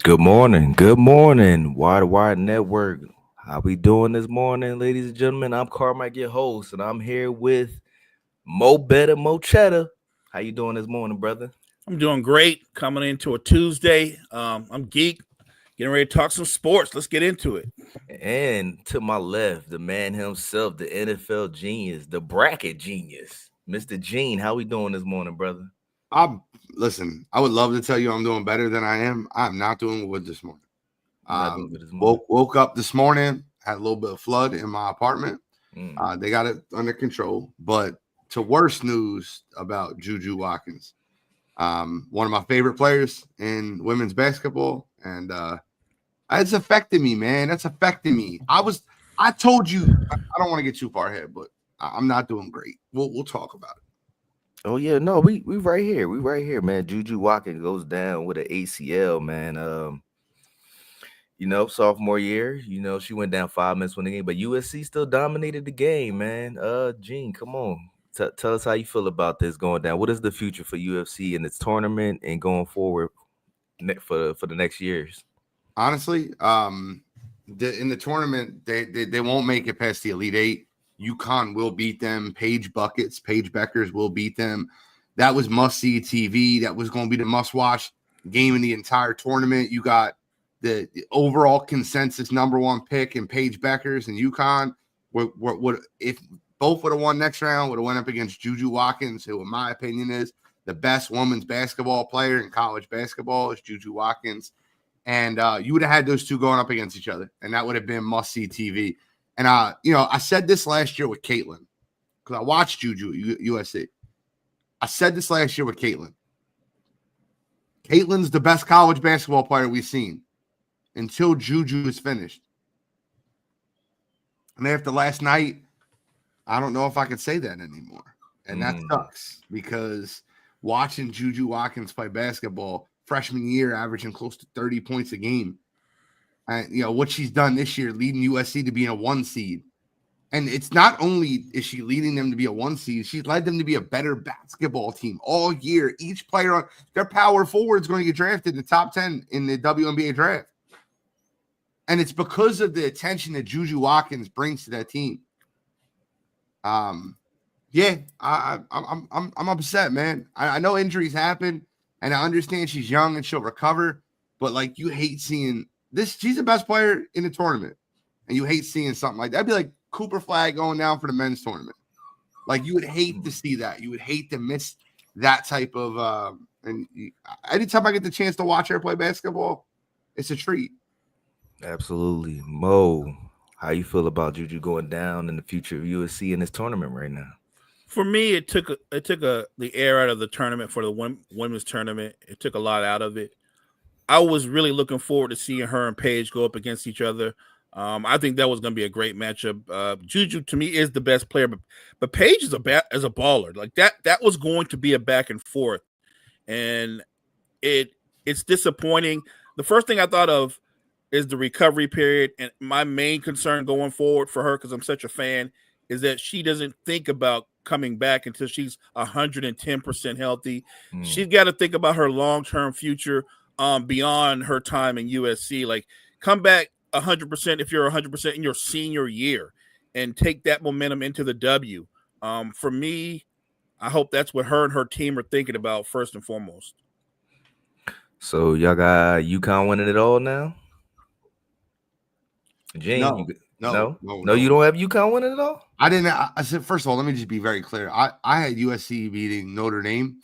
Good morning, Wide Network. How we doing this morning, ladies and gentlemen? I'm Carmike, your host, and I'm here with Mo Better, Mo Cheddar. How you doing this morning, brother? I'm doing great. Coming into a Tuesday. I'm geek. Getting ready to talk some sports. Let's get into it. And to my left, the man himself, the NFL genius, the bracket genius, Mr. Gene. How we doing this morning, brother? I'm listen. I would love to tell you I'm doing better than I am. I'm not doing good this morning. You're not doing good this morning. Woke up this morning, had a little bit of flood in my apartment. Mm. They got it under control. But to worse news about Juju Watkins, one of my favorite players in women's basketball, and it's affecting me, man. That's affecting me. I told you I don't want to get too far ahead, but I'm not doing great. We'll talk about it. Oh yeah, no, we right here. We right here, man. Juju Watkins goes down with an ACL, man. Sophomore year, she went down 5 minutes when the game, but USC still dominated the game, man. Gene, come on. Tell us how you feel about this going down. What is the future for UFC and its tournament and going forward for the next years? Honestly, in the tournament, they won't make it past the Elite Eight. UConn will beat them. Paige Beckers will beat them. That was must-see TV. That was going to be the must-watch game in the entire tournament. You got the overall consensus number one pick in Paige Beckers and UConn. Would if both would have won next round, would have went up against Juju Watkins, who, in my opinion, is the best women's basketball player in college basketball, is Juju Watkins. And you would have had those two going up against each other, and that would have been must-see TV. And, I said this last year with Caitlin because I watched Juju at USC. I said this last year with Caitlin. Caitlin's the best college basketball player we've seen until Juju is finished. And after last night, I don't know if I could say that anymore. And that sucks because watching Juju Watkins play basketball freshman year, averaging close to 30 points a game. And, what she's done this year, leading USC to being a 1 seed. And it's not only is she leading them to be a 1 seed, she's led them to be a better basketball team all year. Each player on their power forward is going to get drafted in the top 10 in the WNBA draft. And it's because of the attention that Juju Watkins brings to that team. I'm upset, man. I know injuries happen, and I understand she's young and she'll recover, but you hate seeing this. She's the best player in the tournament, and you hate seeing something like that. That'd be like Cooper Flag going down for the men's tournament. You would hate to see that. You would hate to miss that type of. Anytime I get the chance to watch her play basketball, it's a treat. Absolutely, Mo. How you feel about Juju going down in the future of USC in this tournament right now? For me, it took the air out of the tournament for the women's tournament. It took a lot out of it. I was really looking forward to seeing her and Paige go up against each other. I think that was going to be a great matchup. Juju to me is the best player, but Paige is a baller. That was going to be a back and forth, and it's disappointing. The first thing I thought of is the recovery period, and my main concern going forward for her, because I'm such a fan, is that she doesn't think about coming back until she's 110% healthy. She's got to think about her long-term future beyond her time in USC. Come back 100% if you're 100% in your senior year and take that momentum into the W. For me, I hope that's what her and her team are thinking about first and foremost. So y'all got UConn winning it all now? Gene, No, you don't have UConn winning it all? I didn't. I said, first of all, let me just be very clear. I had USC beating Notre Dame,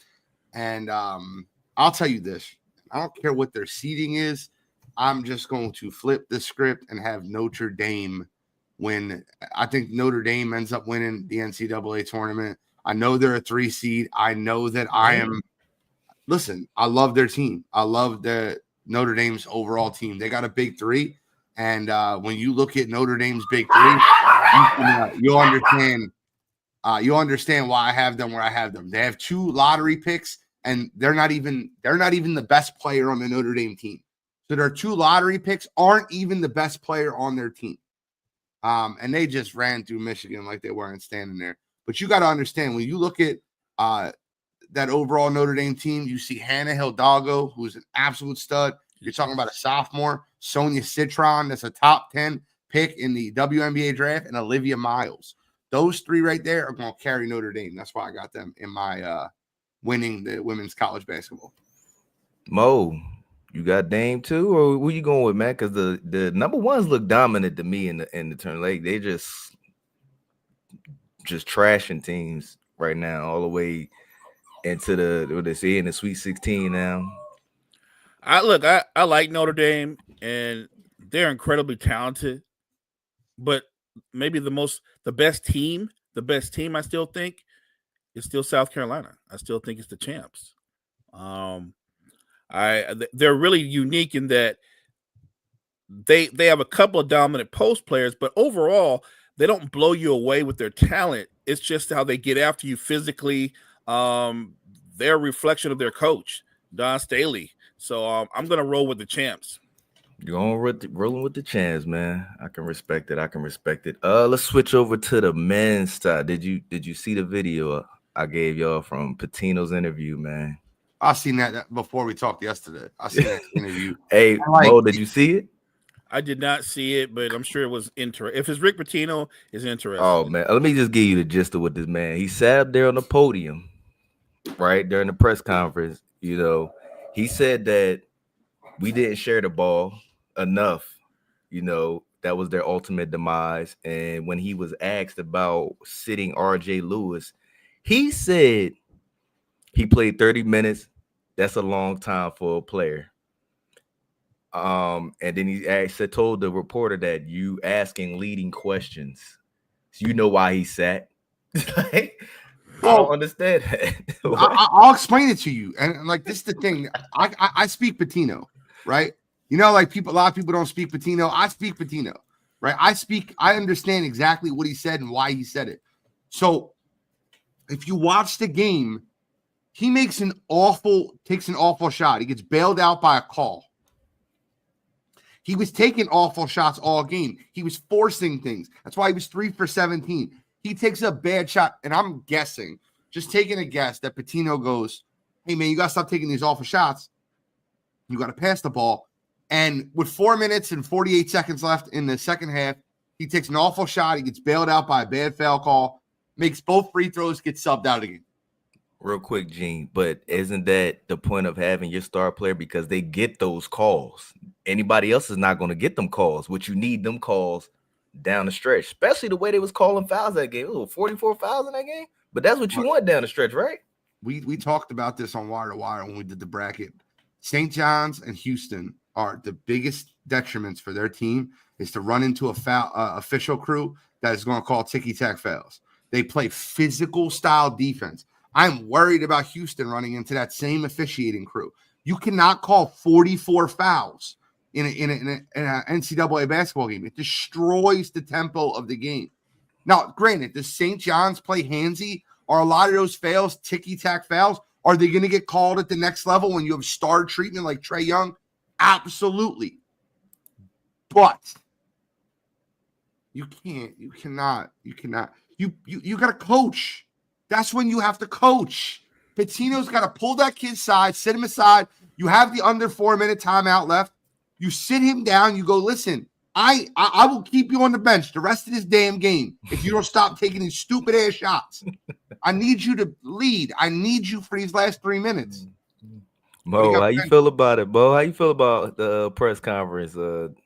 and I'll tell you this. I don't care what their seeding is. I'm just going to flip the script and have Notre Dame win. I think Notre Dame ends up winning the NCAA tournament. I know they're a 3 seed. I know that I am. Listen, I love their team. I love the Notre Dame's overall team. They got a big 3. And when you look at Notre Dame's big 3, you'll understand. You'll understand why I have them where I have them. They have 2 lottery picks, and they're not even the best player on the Notre Dame team. So their 2 lottery picks aren't even the best player on their team. And they just ran through Michigan like they weren't standing there. But you got to understand, when you look at that overall Notre Dame team, you see Hannah Hidalgo, who's an absolute stud. You're talking about a sophomore, Sonia Citron, that's a top 10 pick in the WNBA draft, and Olivia Miles. Those three right there are going to carry Notre Dame. That's why I got them in my winning the women's college basketball. Mo, you got Dame too, or where you going with, man? Because the number ones look dominant to me in the turn. Like they just trashing teams right now, all the way into what they say in the Sweet 16 now. I like Notre Dame, and they're incredibly talented, but maybe the best team I still think is still South Carolina. I still think it's the champs. They're really unique in that they have a couple of dominant post players, but overall they don't blow you away with their talent. It's just how they get after you physically. They're a reflection of their coach, Don Staley. So I'm gonna roll with the champs. You're rolling with the champs, man. I can respect it. Let's switch over to the men's side. Did you see the video I gave y'all from Pitino's interview, man? I seen that before we talked yesterday. I seen that interview. Hey, Mo, did you see it? I did not see it, but I'm sure it was interesting. If it's Rick Pitino, it's interesting. Oh man, let me just give you the gist of what this man. He sat up there on the podium, right during the press conference. You know, he said that we didn't share the ball enough. You know, that was their ultimate demise. And when he was asked about sitting RJ Lewis, he said he played 30 minutes. That's a long time for a player. And then he actually told the reporter that you asking leading questions. So you know why he sat. I don't understand that. I'll explain it to you. And like this is the thing. I speak Pitino, right? You know, like a lot of people don't speak Pitino. I speak Pitino, right? I understand exactly what he said and why he said it. So if you watch the game, he takes an awful shot. He gets bailed out by a call. He was taking awful shots all game. He was forcing things. That's why he was 3 for 17. He takes a bad shot, and I'm guessing, just taking a guess, that Pitino goes, hey, man, you got to stop taking these awful shots. You got to pass the ball. And with 4 minutes and 48 seconds left in the second half, he takes an awful shot. He gets bailed out by a bad foul call, makes both free throws, gets subbed out again. Real quick, Gene, but isn't that the point of having your star player? Because they get those calls. Anybody else is not going to get them calls, which you need them calls down the stretch, especially the way they was calling fouls that game. It was 44 fouls in that game, but that's what you want down the stretch, right? We talked about this on Wire to Wire when we did the bracket. St. John's and Houston are the biggest detriments for their team is to run into a foul official crew that is going to call ticky-tack fouls. They play physical style defense. I'm worried about Houston running into that same officiating crew. You cannot call 44 fouls in an NCAA basketball game. It destroys the tempo of the game. Now, granted, does St. John's play handsy? Are a lot of those fouls ticky-tack fouls? Are they going to get called at the next level when you have star treatment like Trae Young? Absolutely. But you cannot. You got to coach. That's when you have to coach. Pitino's got to pull that kid aside, sit him aside. You have the under 4 minute timeout left. You sit him down. You go, listen, I will keep you on the bench the rest of this damn game if you don't stop taking these stupid ass shots. I need you to lead. I need you for these last 3 minutes. Mo, how you feel about it, Mo? How you feel about the press conference?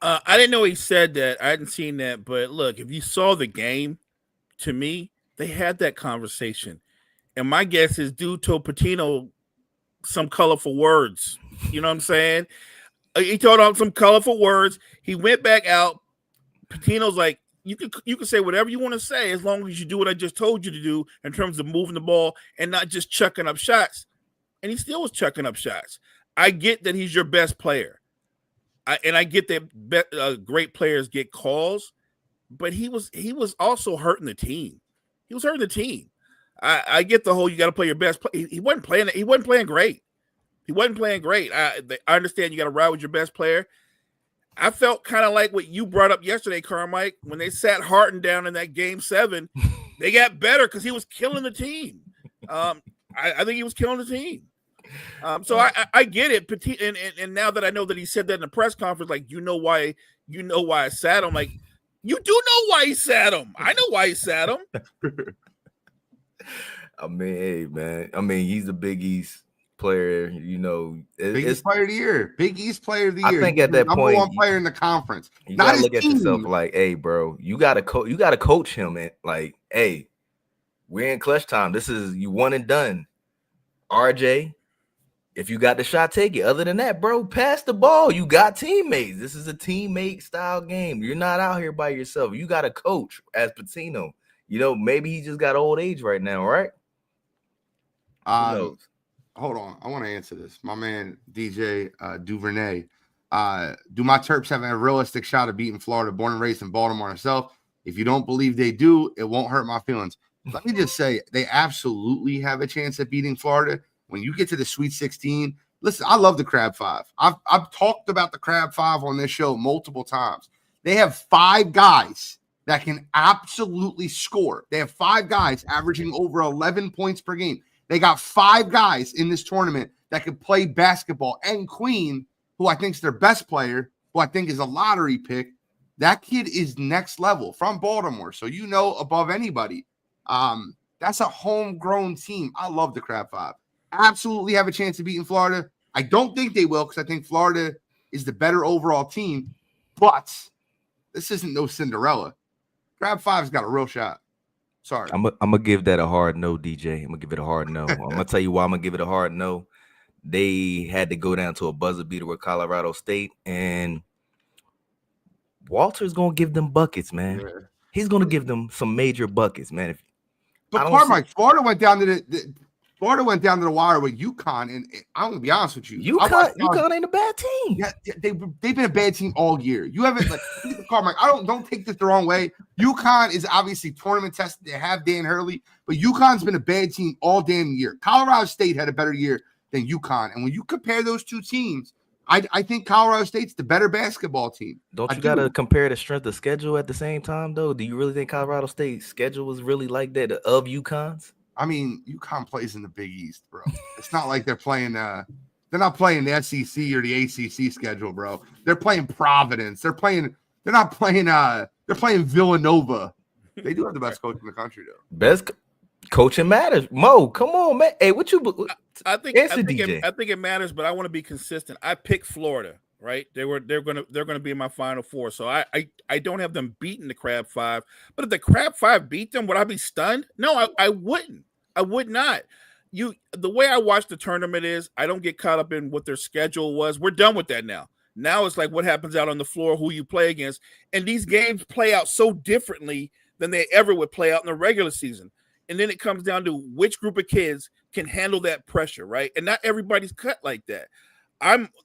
I didn't know he said that. I hadn't seen that. But look, if you saw the game, to me, they had that conversation. And my guess is due to Pitino some colorful words. You know what I'm saying? He told him some colorful words. He went back out. Pitino's like, you can say whatever you want to say as long as you do what I just told you to do in terms of moving the ball and not just chucking up shots. And he still was chucking up shots. I get that he's your best player. I get that great players get calls, but he was also hurting the team. He was hurting the team. I get the whole you got to play your best play. He wasn't playing. He wasn't playing great. I understand you got to ride with your best player. I felt kind of like what you brought up yesterday, Carmike, when they sat Harden down in that game 7. They got better because he was killing the team. I think he was killing the team. So I get it. And now that I know that he said that in the press conference, like you know why I sat him. Like you do know why he sat him. I know why he sat him. I mean, hey man. I mean, he's a Big East player. You know, Big East player of the year. Big East player of the year. I think at that number point, one player in the conference. You Not gotta his look at team. yourself like, hey, bro, you gotta coach him and like, hey, we're in clutch time. This is you one and done. RJ, if you got the shot, take it. Other than that, bro, pass the ball. You got teammates. This is a teammate style game. You're not out here by yourself. You got a coach as Pitino. You know, maybe he just got old age right now, right? Who knows? Hold on. I want to answer this. My man, DJ Duvernay. Do my Terps have a realistic shot of beating Florida, born and raised in Baltimore myself? If you don't believe they do, it won't hurt my feelings. Let me just say, they absolutely have a chance at beating Florida. When you get to the Sweet 16, listen, I love the Crab Five. I've talked about the Crab Five on this show multiple times. They have 5 guys that can absolutely score. They have 5 guys averaging over 11 points per game. They got 5 guys in this tournament that can play basketball. And Queen, who I think is their best player, who I think is a lottery pick, that kid is next level from Baltimore. So you know above anybody. That's a homegrown team. I love the Crab Five. Absolutely have a chance of beating Florida. I don't think they will because I think Florida is the better overall team. But this isn't no Cinderella. Crab Five's got a real shot. Sorry. I'm gonna give that a hard no, DJ. I'm gonna give it a hard no. I'm gonna tell you why I'm gonna give it a hard no. They had to go down to a buzzer beater with Colorado State, and Walter's gonna give them buckets, man. Yeah. He's gonna give them some major buckets, man. But Carmike, Florida went down to the wire with UConn, and I'm gonna be honest with you. UConn ain't a bad team. Yeah, they've been a bad team all year. You haven't like Carmike. Don't take this the wrong way. UConn is obviously tournament tested. They have Dan Hurley, but UConn's been a bad team all damn year. Colorado State had a better year than UConn, and when you compare those two teams, I think Colorado State's the better basketball team. Don't you gotta compare the strength of schedule at the same time, though? Do you really think Colorado State's schedule was really like that of UConn's? I mean, UConn plays in the Big East, bro. It's not like they're playing. They're not playing the SEC or the ACC schedule, bro. They're playing Providence. They're not playing. They're playing Villanova. They do have the best coach in the country, though. Best coaching matters. Mo, come on, man. Hey, what you? I think it matters, but I want to be consistent. I picked Florida, right? They're gonna be in my Final Four, so I don't have them beating the Crab Five. But if the Crab Five beat them, would I be stunned? No, I wouldn't. I would not. The way I watch the tournament is I don't get caught up in what their schedule was. We're done with that now. Now it's like what happens out on the floor, who you play against, and these games play out so differently than they ever would play out in the regular season. And then it comes down to which group of kids can handle that pressure, right? And not everybody's cut like that.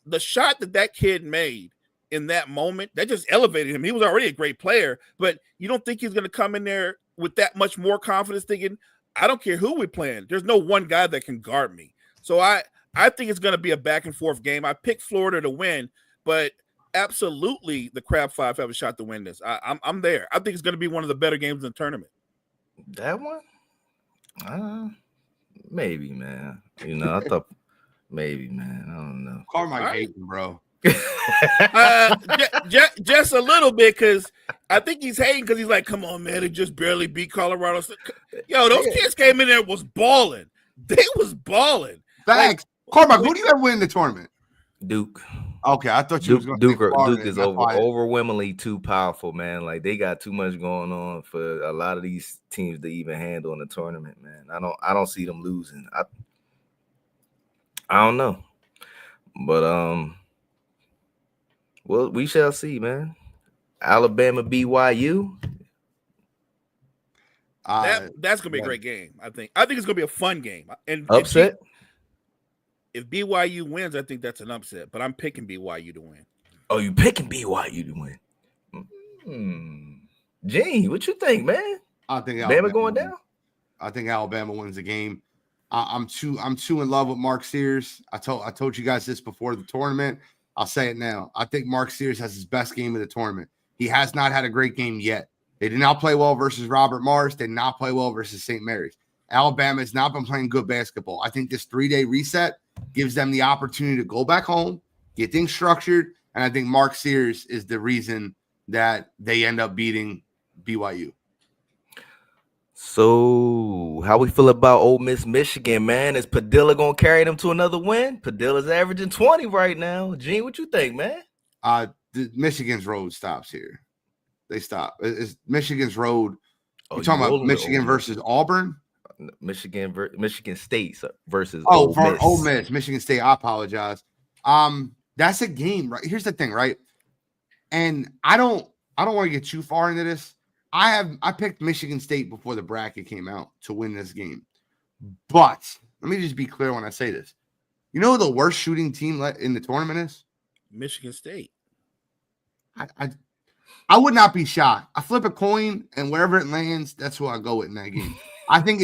The shot that kid made in that moment, that just elevated him. He was already a great player, but you don't think he's going to come in there with that much more confidence thinking, I don't care who we're playing. There's no one guy that can guard me. So I think it's going to be a back and forth game. I picked Florida to win, but absolutely the Crab Five have a shot to win this. I'm there. I think it's going to be one of the better games in the tournament. That one? Maybe, man. You know, I thought maybe, man. I don't know. Carmike hating, bro. Just a little bit, because I think he's hating because he's like, come on, man, they just barely beat Colorado. Yo, those kids came in there was balling. They was balling. Thanks. Like, Carmike, who do you ever win in the tournament? Duke. Okay, I thought you was going to Duke is overwhelmingly too powerful, man. Like they got too much going on for a lot of these teams to even handle in the tournament, man. I don't see them losing. I don't know. But well, we shall see, man. Alabama BYU. That's gonna be a great game. I think it's gonna be a fun game. And upset. If BYU wins, I think that's an upset. But I'm picking BYU to win. Oh, you picking BYU to win? Gene, what you think, man? I think Alabama going down. I think Alabama wins the game. I'm too in love with Mark Sears. I told you guys this before the tournament. I'll say it now. I think Mark Sears has his best game of the tournament. He has not had a great game yet. They did not play well versus Robert Morris. They did not play well versus St. Mary's. Alabama has not been playing good basketball. I think this 3-day reset gives them the opportunity to go back home, get things structured, and I think Mark Sears is the reason that they end up beating BYU. So, how we feel about Ole Miss Michigan, man? Is Padilla gonna carry them to another win? Padilla's averaging 20 right now. Gene, what you think, man? Michigan's road stops here. They stop. It's Michigan's road. Oh, You're talking about Michigan versus Auburn? Michigan State versus Ole Miss. Miss, Michigan State. I apologize. That's a game, right? Here's the thing, right? And I don't want to get too far into this. I picked Michigan State before the bracket came out to win this game. But let me just be clear when I say this. You know who the worst shooting team in the tournament is? Michigan State. I would not be shocked. I flip a coin, and wherever it lands, that's who I go with in that game. I think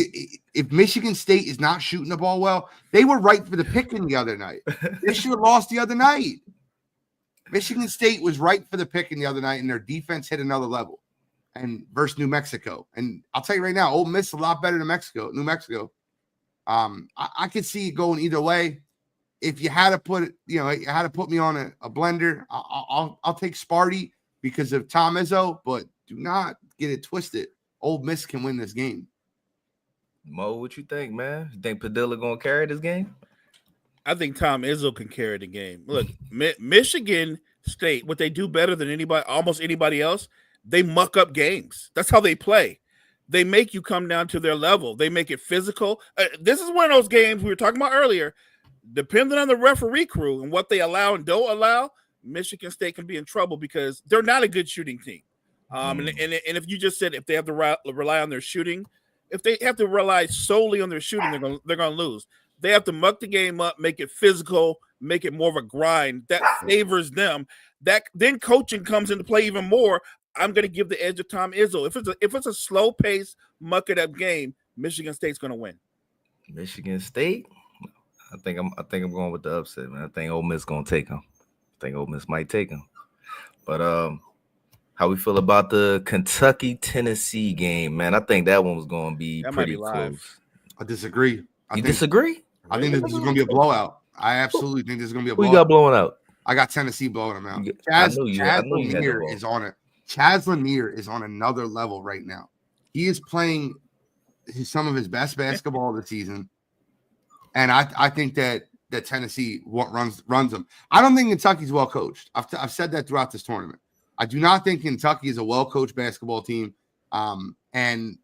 if Michigan State is not shooting the ball well, they were right for the picking the other night. They should have lost the other night. Michigan State was right for the picking the other night, and their defense hit another level. And versus New Mexico. And I'll tell you right now, Ole Miss is a lot better than New Mexico. I could see it going either way. If you had to put me on a blender, I'll take Sparty because of Tom Izzo, but do not get it twisted. Ole Miss can win this game. Mo, what you think, man? You think Padilla gonna carry this game? I think Tom Izzo can carry the game. Look, Michigan State, what they do better than almost anybody else, they muck up games. That's how they play. They make you come down to their level. They make it physical. This is one of those games we were talking about earlier. Depending on the referee crew and what they allow and don't allow, Michigan State can be in trouble because they're not a good shooting team. And if you just said if they have to rely on their shooting, if they have to rely solely on their shooting, they're going to lose. They have to muck the game up, make it physical, make it more of a grind. That favors them. Then coaching comes into play even more. I'm going to give the edge to Tom Izzo. If it's a slow pace, muck it up game, Michigan State's going to win. Michigan State. I think I'm going with the upset, man. I think Ole Miss going to take them. I think Ole Miss might take them. But how we feel about the Kentucky-Tennessee game, man? I think that one was going to be pretty close. I disagree. You disagree? I think this is going to be a blowout. I absolutely think this is going to be a blowout. Who you got blowing out? I got Tennessee blowing them out. Chaz Lanier is on it. Chaz Lanier is on another level right now. He is playing some of his best basketball of the season, and I think that Tennessee runs them. I don't think Kentucky's well coached. I've said that throughout this tournament. I do not think Kentucky is a well coached basketball team, and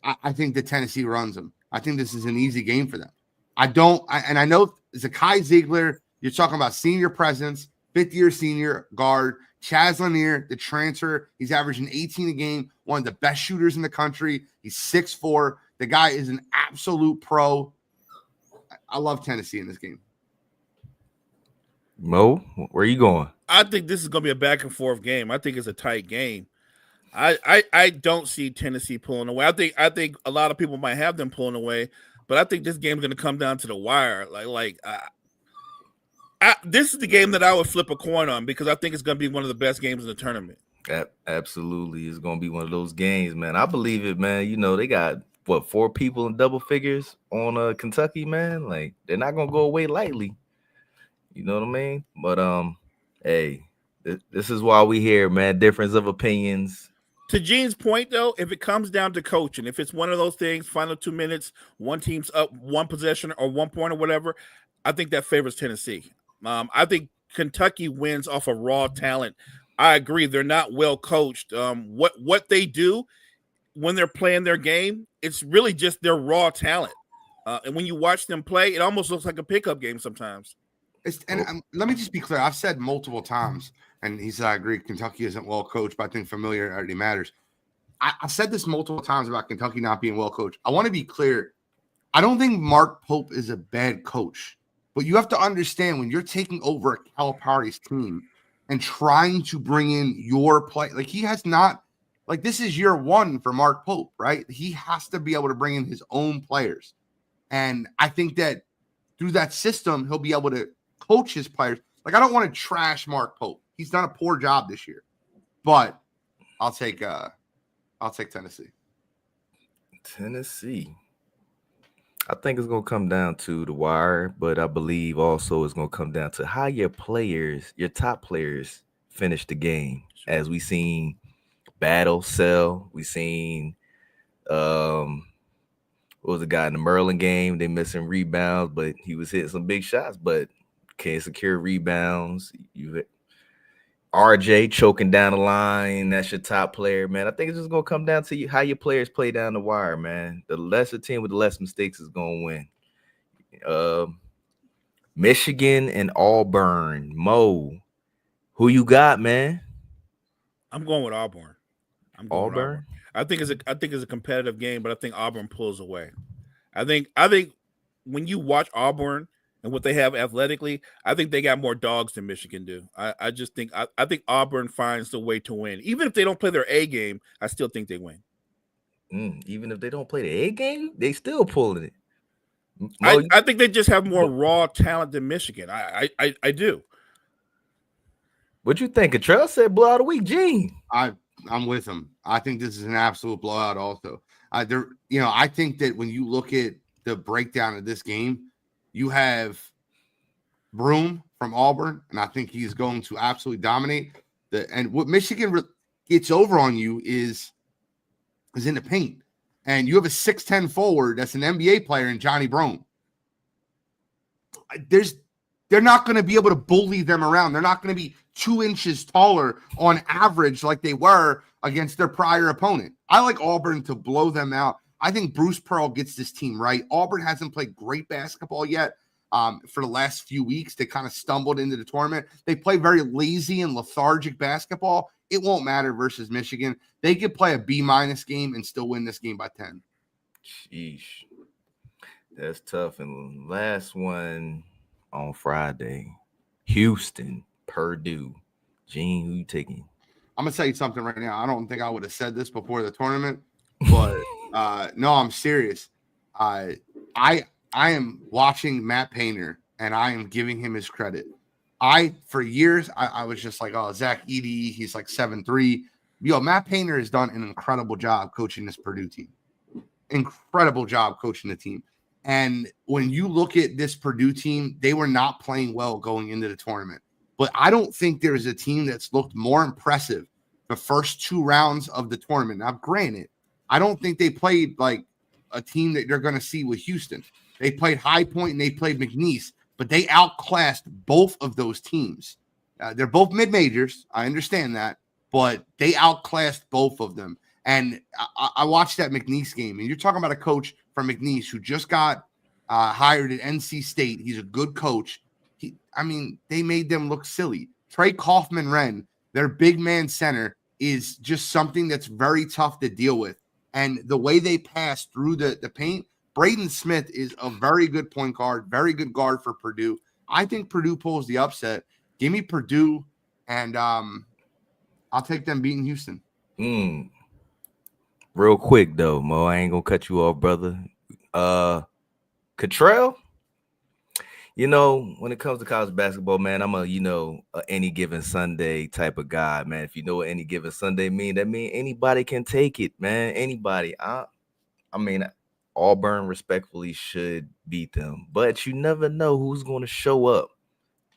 I think that Tennessee runs them. I think this is an easy game for them. I know Zakai Ziegler. You're talking about senior presence, fifth-year senior guard. Chaz Lanier, the transfer, he's averaging 18 a game, one of the best shooters in the country. He's 6'4". The guy is an absolute pro. I love Tennessee in this game. Mo, where are you going? I think this is going to be a back and forth game. I think it's a tight game. I don't see Tennessee pulling away. I think a lot of people might have them pulling away, but I think this game is going to come down to the wire. This is the game that I would flip a coin on because I think it's going to be one of the best games in the tournament. Absolutely. It's going to be one of those games, man. I believe it, man. You know, they got, 4 people in double figures on Kentucky, man? Like, they're not going to go away lightly. You know what I mean? But, hey, this is why we here, man. Difference of opinions. To Gene's point, though, if it comes down to coaching, if it's one of those things, final 2 minutes, one team's up 1 possession or 1 point or whatever, I think that favors Tennessee. I think Kentucky wins off of raw talent. I agree. They're not well coached. What they do when they're playing their game, it's really just their raw talent. And when you watch them play, it almost looks like a pickup game sometimes. Let me just be clear. I've said multiple times, and he said, I agree, Kentucky isn't well coached, but I think familiarity matters. I've said this multiple times about Kentucky not being well coached. I want to be clear. I don't think Mark Pope is a bad coach. But you have to understand when you're taking over a Calipari's team and trying to bring in your play, like he has not, like this is year 1 for Mark Pope, right? He has to be able to bring in his own players. And I think that through that system, he'll be able to coach his players. Like I don't want to trash Mark Pope. He's done a poor job this year. But I'll take Tennessee. Tennessee. I think it's gonna come down to the wire, but I believe also it's gonna come down to how your players, your top players, finish the game. Sure. As we seen Battle Cell, we seen um what was the guy in the Merlin game? They missing rebounds, but he was hitting some big shots, but can't secure rebounds. You RJ choking down the line. That's your top player, man. I think it's just gonna come down to how your players play down the wire, man. The lesser team with the less mistakes is gonna win. Michigan and Auburn. Mo, who you got, man? I'm going with Auburn. I'm going with Auburn. Auburn. I think it's a competitive game, but I think Auburn pulls away. I think when you watch Auburn and what they have athletically, I think they got more dogs than Michigan do. I just think I think Auburn finds the way to win. Even if they don't play their A game, I still think they win. Even if they don't play the A game, they still pulling it. I think they just have more raw talent than Michigan. I do. What you think? Cottrell said blowout of the week, Gene. I'm with him. I think this is an absolute blowout. Also, I think that when you look at the breakdown of this game, you have Broome from Auburn, and I think he's going to absolutely dominate. And what Michigan gets over on you is in the paint, and you have a 6'10" forward that's an NBA player in Johnny Broome. They're not going to be able to bully them around. They're not going to be 2 inches taller on average like they were against their prior opponent. I like Auburn to blow them out. I think Bruce Pearl gets this team right. Auburn hasn't played great basketball yet for the last few weeks. They kind of stumbled into the tournament. They play very lazy and lethargic basketball. It won't matter versus Michigan. They could play a B- game and still win this game by 10. Sheesh. That's tough. And last one on Friday, Houston, Purdue. Gene, who you taking? I'm going to tell you something right now. I don't think I would have said this before the tournament, but no, I'm serious. I am watching Matt Painter, and I am giving him his credit. For years, I was just like, oh, Zach Edey, he's like 7'3". Matt Painter has done an incredible job coaching this Purdue team. Incredible job coaching the team. And when you look at this Purdue team, they were not playing well going into the tournament. But I don't think there's a team that's looked more impressive the first 2 rounds of the tournament. Now, granted, I don't think they played like a team that they're going to see with Houston. They played High Point and they played McNeese, but they outclassed both of those teams. They're both mid-majors. I understand that, but they outclassed both of them. And I watched that McNeese game, and you're talking about a coach from McNeese who just got hired at NC State. He's a good coach. They made them look silly. Trey Kaufman-Renn, their big man center, is just something that's very tough to deal with. And the way they pass through the paint, Braden Smith is a very good point guard, very good guard for Purdue. I think Purdue pulls the upset. Give me Purdue, and I'll take them beating Houston. Real quick, though, Mo, I ain't going to cut you off, brother. Cottrell, when it comes to college basketball, man, I'm a any given Sunday type of guy, man. If you know what any given Sunday mean, that means anybody can take it, man. Anybody. Auburn respectfully should beat them, but you never know who's going to show up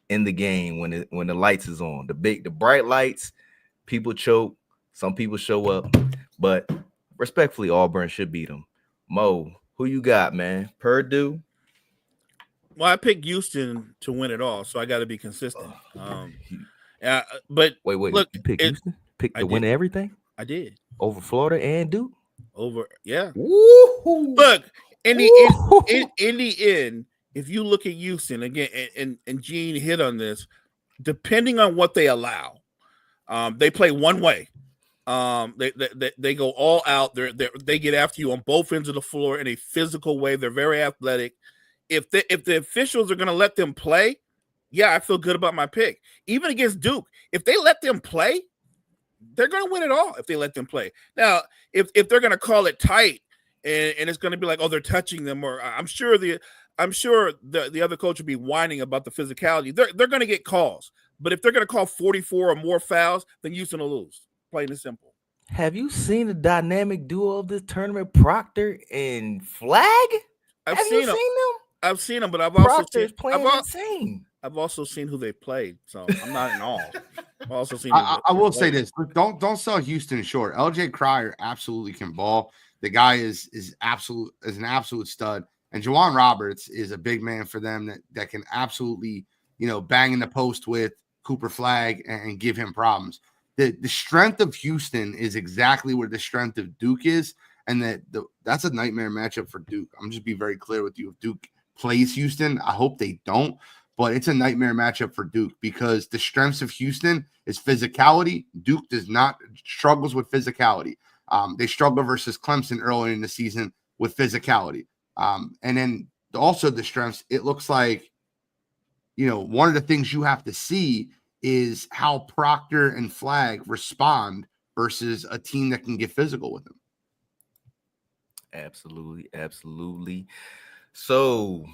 in the game when the lights is on. The bright lights, people choke, some people show up, but respectfully, Auburn should beat them. Mo, who you got, man? Purdue? Well, I picked Houston to win it all, so I got to be consistent. But wait, look, you picked Houston? Pick to win everything? I did. Over Florida and Duke? Yeah. Woo-hoo. Look, in the end, if you look at Houston again, and Gene hit on this, depending on what they allow, they play one way. They go all out. They get after you on both ends of the floor in a physical way. They're very athletic. If the officials are going to let them play, yeah, I feel good about my pick. Even against Duke, if they let them play, they're going to win it all if they let them play. Now, if they're going to call it tight and it's going to be like, oh, they're touching them, or I'm sure the other coach will be whining about the physicality. They're going to get calls. But if they're going to call 44 or more fouls, then Houston will lose. Plain and simple. Have you seen the dynamic duo of this tournament, Proctor and Flag? I've Have you seen them. seen them? I've seen them, but I've also Proctor's seen. playing insane. I've also seen who they played, so I'm not in awe. I've also seen. I will say this: don't sell Houston short. LJ Cryer absolutely can ball. The guy is an absolute stud, and Juwan Roberts is a big man for them that can absolutely bang in the post with Cooper Flagg and give him problems. The strength of Houston is exactly where the strength of Duke is, and that's a nightmare matchup for Duke. I'm just be very clear with you. If Duke plays Houston, I hope they don't. But it's a nightmare matchup for Duke because the strengths of Houston is physicality. Duke struggles with physicality. They struggle versus Clemson early in the season with physicality. And then also the strengths, it looks like, one of the things you have to see is how Proctor and Flagg respond versus a team that can get physical with them. Absolutely, absolutely. So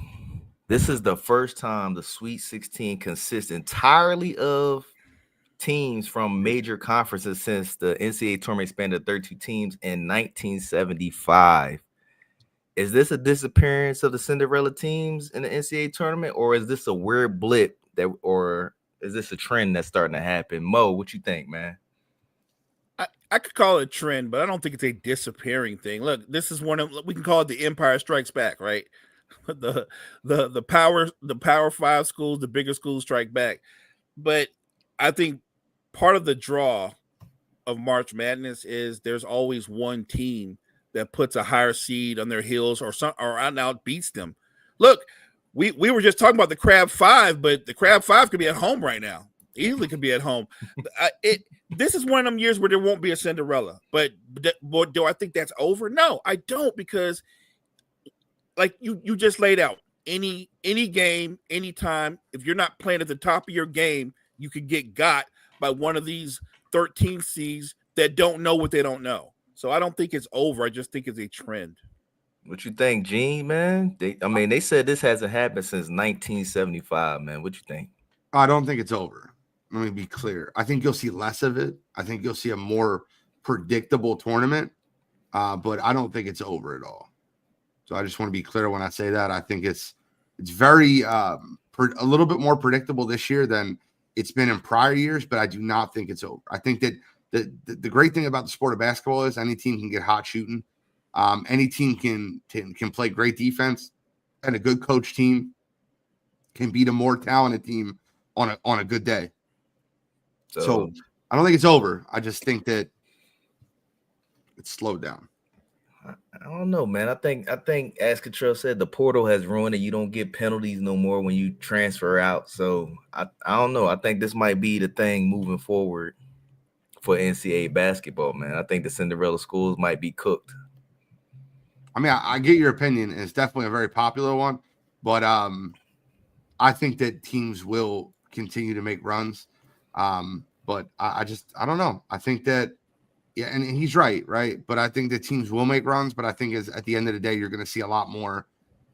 this is the first time the Sweet 16 consists entirely of teams from major conferences since the NCAA tournament expanded to 32 teams in 1975. Is this a disappearance of the Cinderella teams in the NCAA tournament, or is this a weird blip or is this a trend that's starting to happen? Mo, what you think, man? I could call it a trend, but I don't think it's a disappearing thing. Look, this is we can call it the Empire Strikes Back, right? The power 5 schools, the bigger schools strike back. But I think part of the draw of March Madness is there's always one team that puts a higher seed on their heels or out and out beats them. Look, we were just talking about the Crab 5, but the Crab 5 could be at home right now. Easily could be at home. This is one of them years where there won't be a Cinderella. But do I think that's over? No, I don't, because like you just laid out, any game, anytime, if you're not playing at the top of your game, you could get got by one of these 13 seeds that don't know what they don't know. So I don't think it's over. I just think it's a trend. What you think, Gene, man? They said this hasn't happened since 1975, man. What you think? I don't think it's over. Let me be clear. I think you'll see less of it. I think you'll see a more predictable tournament, but I don't think it's over at all. So I just want to be clear when I say that. I think it's very a little bit more predictable this year than it's been in prior years, but I do not think it's over. I think that the great thing about the sport of basketball is any team can get hot shooting. Any team can play great defense, and a good coach team can beat a more talented team on a good day. So I don't think it's over. I just think that it's slowed down. I don't know, man. I think as Cottrell said, the portal has ruined it. You don't get penalties no more when you transfer out. So I don't know. I think this might be the thing moving forward for NCAA basketball, man. I think the Cinderella schools might be cooked. I mean, I get your opinion, and it's definitely a very popular one, but I think that teams will continue to make runs. But I don't know. I think that, yeah, and he's right? But I think that teams will make runs, but I think at the end of the day, you're going to see a lot more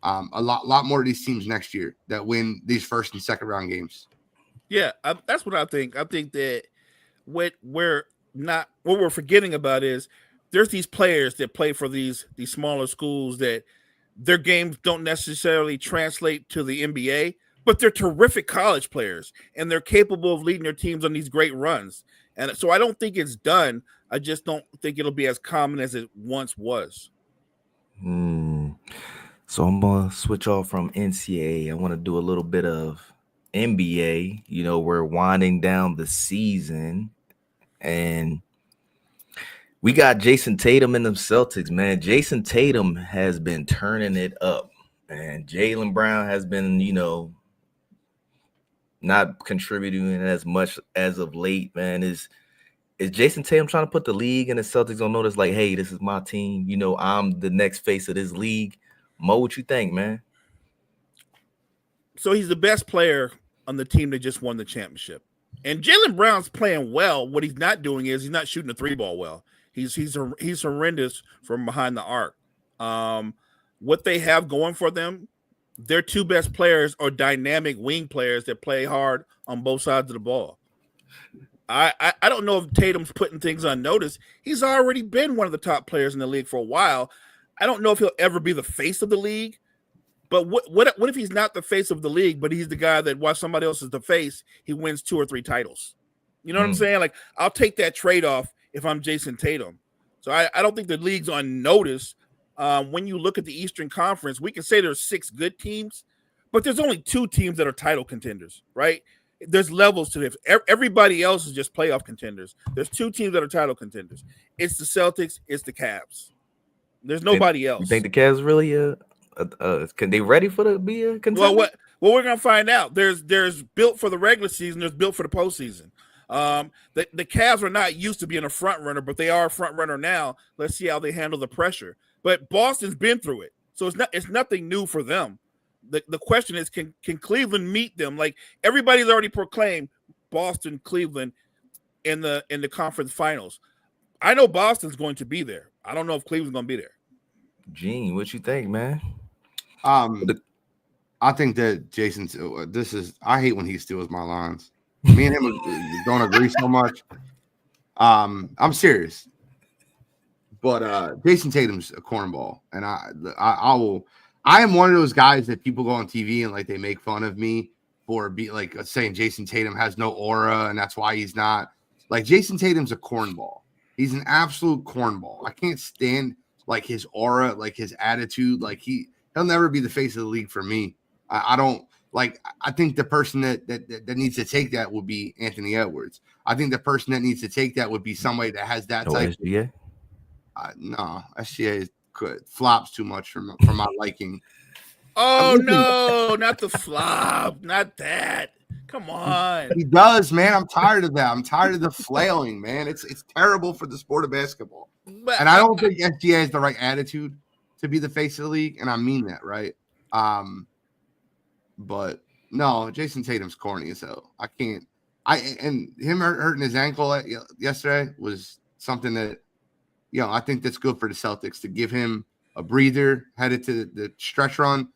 of these teams next year that win these first and second round games. Yeah, that's what I think. I think that what we're forgetting about is there's these players that play for these smaller schools that their games don't necessarily translate to the NBA, but they're terrific college players and they're capable of leading their teams on these great runs. And so I don't think it's done. I just don't think it'll be as common as it once was. So I'm going to switch off from NCAA. I want to do a little bit of NBA. We're winding down the season, and we got Jason Tatum and the Celtics, man. Jason Tatum has been turning it up, and Jaylen Brown has been, not contributing as much as of late, man. Is Jason Tatum trying to put the league and the Celtics on notice, like, hey, this is my team. I'm the next face of this league. Mo, what you think, man? So he's the best player on the team that just won the championship. And Jaylen Brown's playing well. What he's not doing is he's not shooting the 3-ball well. He's horrendous from behind the arc. What they have going for them, their two best players are dynamic wing players that play hard on both sides of the ball. I don't know if Tatum's putting things on notice. He's already been one of the top players in the league for a while. I don't know if he'll ever be the face of the league, But what if he's not the face of the league, but he's the guy that while somebody else is the face, he wins 2 or 3 titles? You know what I'm saying? Like, I'll take that trade-off if I'm Jason Tatum. So I don't think the league's on notice. When you look at the Eastern Conference, we can say there's 6 good teams, but there's only 2 teams that are title contenders, right? There's levels to this. Everybody else is just playoff contenders. There's 2 teams that are title contenders. It's the Celtics, it's the Cavs. There's nobody else. You think the Cavs really can they ready for to be a contender? Well, we're gonna find out. There's built for the regular season, there's built for the postseason. The Cavs are not used to being a front runner, but they are a front runner now. Let's see how they handle the pressure. But Boston's been through it, so it's nothing new for them. The question is, can Cleveland meet them? Like, everybody's already proclaimed Boston, Cleveland in the conference finals. I know Boston's going to be there. I don't know if Cleveland's going to be there. Gene, what you think, man? I think that Jason. I hate when he steals my lines. Me and him don't agree so much. I'm serious, but Jason Tatum's a cornball, and I will. I am one of those guys that people go on TV and like they make fun of me for saying Jason Tatum has no aura and that's why he's not. Like, Jason Tatum's a cornball. He's an absolute cornball. I can't stand like his aura, like his attitude. Like he'll never be the face of the league for me. I don't like. I think the person that needs to take that would be Anthony Edwards. I think the person that needs to take that would be somebody that has that type. SGA? No, SGA flops too much for my liking. Oh no, not the flop, not that. Come on. He does, man. I'm tired of that. I'm tired of the flailing, man. It's terrible for the sport of basketball. And I don't think SGA has the right attitude to be the face of the league, and I mean that, right? But no, Jason Tatum's corny as hell. I can't. And him hurting his ankle yesterday was something that, I think that's good for the Celtics to give him a breather headed to the stretch run.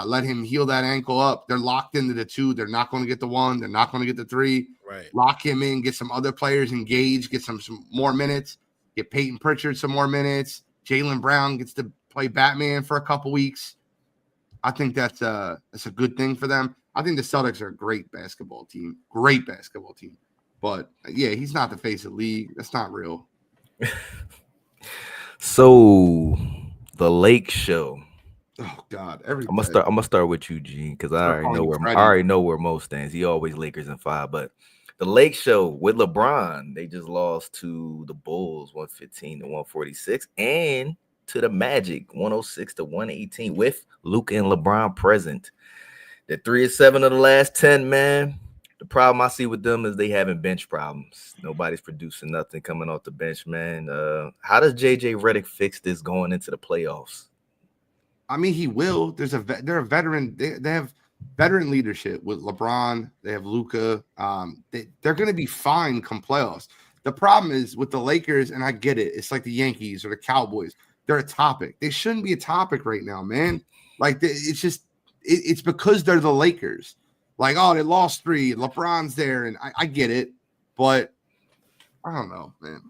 Let him heal that ankle up. They're locked into the 2. They're not going to get the 1. They're not going to get the 3. Right. Lock him in. Get some other players engaged. Get some more minutes. Get Peyton Pritchard some more minutes. Jaylen Brown gets to play Batman for a couple weeks. I think that's a good thing for them. I think the Celtics are a great basketball team. Great basketball team. But yeah, he's not the face of the league. That's not real. So the Lake Show. Oh God! I'm gonna start with you, Gene, because I already know where Mo stands. He always Lakers in 5, but the Lake Show with LeBron, they just lost to the Bulls 115-146, and to the Magic 106-118 with Luka and LeBron present. They're 3-7 of the last 10, man. The problem I see with them is they having bench problems. Nobody's producing nothing coming off the bench, man. How does JJ Redick fix this going into the playoffs? I mean, he will. They're a veteran. They have veteran leadership with LeBron. They have Luka. They're going to be fine come playoffs. The problem is with the Lakers, and I get it. It's like the Yankees or the Cowboys. They're a topic. They shouldn't be a topic right now, man. Like, it's because they're the Lakers. Like, oh, they lost 3. LeBron's there, and I get it, but I don't know, man.